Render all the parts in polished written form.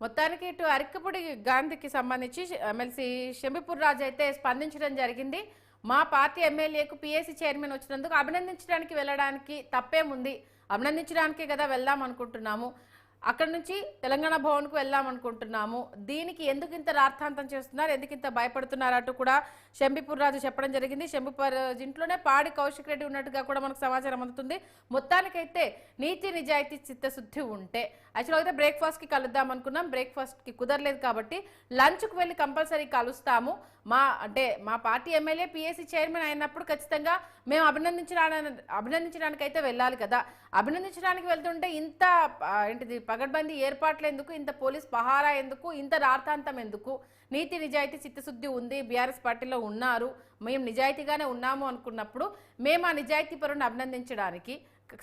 మొత్తానికి ఇటు అరిక్కపూడి గాంధీకి సంబంధించి ఎమ్మెల్సీ షంబీపూర్ రాజు అయితే స్పందించడం జరిగింది. మా పార్టీ ఎమ్మెల్యేకు పిఎస్సి చైర్మన్ వచ్చినందుకు అభినందించడానికి వెళ్ళడానికి తప్పేముంది, అభినందించడానికే కదా వెళ్దాం అనుకుంటున్నాము, అక్కడి నుంచి తెలంగాణ భవన్కు వెళ్దాం అనుకుంటున్నాము, దీనికి ఎందుకు ఇంత రార్థాంతం చేస్తున్నారు, ఎందుకు ఇంత భయపడుతున్నారు అంటూ కూడా షంబీపూర్ రాజు చెప్పడం జరిగింది. షంబీపూర్ ఇంట్లోనే పాడి కౌశిక్ రెడ్డి ఉన్నట్టుగా కూడా మనకు సమాచారం అందుతుంది. మొత్తానికైతే నీతి నిజాయితీ చిత్తశుద్ధి ఉంటే యాక్చువల్గా అయితే బ్రేక్ఫాస్ట్కి కలుద్దాం అనుకున్నాం, బ్రేక్ఫాస్ట్కి కుదరలేదు కాబట్టి లంచ్కు వెళ్ళి కంపల్సరీ కలుస్తాము, మా పార్టీ ఎమ్మెల్యే పిఎస్సి చైర్మన్ అయినప్పుడు ఖచ్చితంగా మేము అభినందించడానికి అయితే వెళ్ళాలి కదా, అభినందించడానికి వెళ్తుంటే ఇంత ఏంటిది పగడ్బందీ ఏర్పాట్లు ఎందుకు, ఇంత పోలీస్ పహారా ఎందుకు, ఇంత రార్థాంతం ఎందుకు, నీతి నిజాయితీ చిత్తశుద్ధి ఉంది, బీఆర్ఎస్ పార్టీలో ఉన్నారు, మేము నిజాయితీగానే ఉన్నాము అనుకున్నప్పుడు మేము ఆ నిజాయితీ పరుని అభినందించడానికి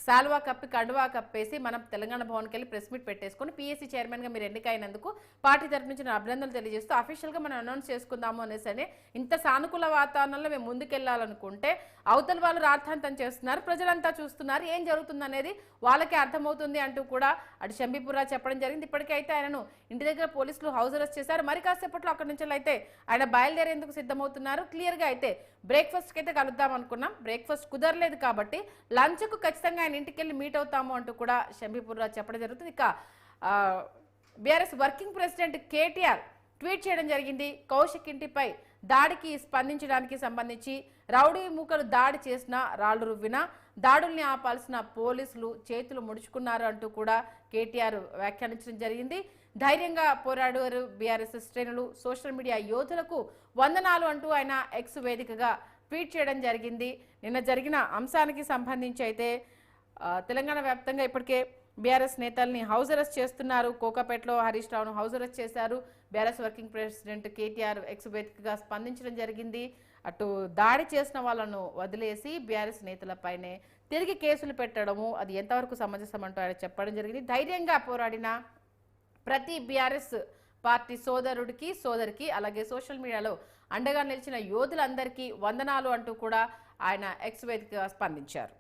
సాల్వా కప్పి కండువా కప్పేసి మనం తెలంగాణ భవన్కి వెళ్ళి ప్రెస్ మీట్ పెట్టేసుకొని పిఎస్సి చైర్మన్గా మీరు ఎన్నికైనందుకు పార్టీ తరఫు నుంచి అభినందనలు తెలియజేస్తూ అఫీషియల్గా మనం అనౌన్స్ చేసుకుందాము అనేసి ఇంత సానుకూల వాతావరణంలో మేము ముందుకెళ్లాలనుకుంటే అవతల వాళ్ళు రార్థాంతం చేస్తున్నారు, ప్రజలంతా చూస్తున్నారు, ఏం జరుగుతుందనేది వాళ్ళకే అర్థమవుతుంది అంటూ కూడా అటు షంబీపూర్ రాజు చెప్పడం జరిగింది. ఇప్పటికైతే ఆయనను ఇంటి దగ్గర పోలీసులు హౌస్ అరెస్ట్ చేశారు. మరి కాసేపట్లో అక్కడి నుంచి అయితే ఆయన బయలుదేరేందుకు సిద్ధమవుతున్నారు. క్లియర్గా అయితే బ్రేక్ఫాస్ట్కి అయితే కలుద్దాం అనుకున్నాం, బ్రేక్ఫాస్ట్ కుదరలేదు కాబట్టి లంచ్కు ఖచ్చితంగా ఆయన ఇంటికి వెళ్ళి మీట్ అవుతాము అంటూ కూడా షంబీపూర్ రాజు చెప్పడం జరుగుతుంది. ఇక BRS working president KTR tweet చేయడం జరిగింది. కౌశిక్ ఇంటిపై దాడికి స్పందించడానికి సంబంధించి రౌడీ మూకలు దాడి చేసిన రాళ్లు రువ్వినా దాడుల్ని ఆపాల్సిన పోలీసులు చేతులు ముడుచుకున్నారు అంటూ కూడా కేటీఆర్ వ్యాఖ్యానించడం జరిగింది. ధైర్యంగా పోరాడారు బీఆర్ఎస్ శ్రేణులు, సోషల్ మీడియా యోధులకు వందనాలు అంటూ ఆయన ఎక్స్ వేదికగా ట్వీట్ చేయడం జరిగింది. నిన్న జరిగిన అంశానికి సంబంధించి అయితే తెలంగాణ వ్యాప్తంగా ఇప్పటికే బీఆర్ఎస్ నేతల్ని హౌస్ అరెస్ట్ చేస్తున్నారు. కోకాపేటలో హరీష్ రావును హౌస్ అరెస్ట్ చేశారు. BRS working president KTR X వేదికగా స్పందించడం జరిగింది. అటు దాడి చేసిన వాళ్ళను వదిలేసి బీఆర్ఎస్ నేతలపైనే తిరిగి కేసులు పెట్టడము అది ఎంతవరకు సమంజసం అంటూ ఆయన చెప్పడం జరిగింది. ధైర్యంగా పోరాడిన ప్రతి బీఆర్ఎస్ పార్టీ సోదరుడికి సోదరికి అలాగే సోషల్ మీడియాలో అండగా నిలిచిన యోధులందరికీ వందనాలు అంటూ కూడా ఆయన ఎక్స్ వేదికగా స్పందించారు.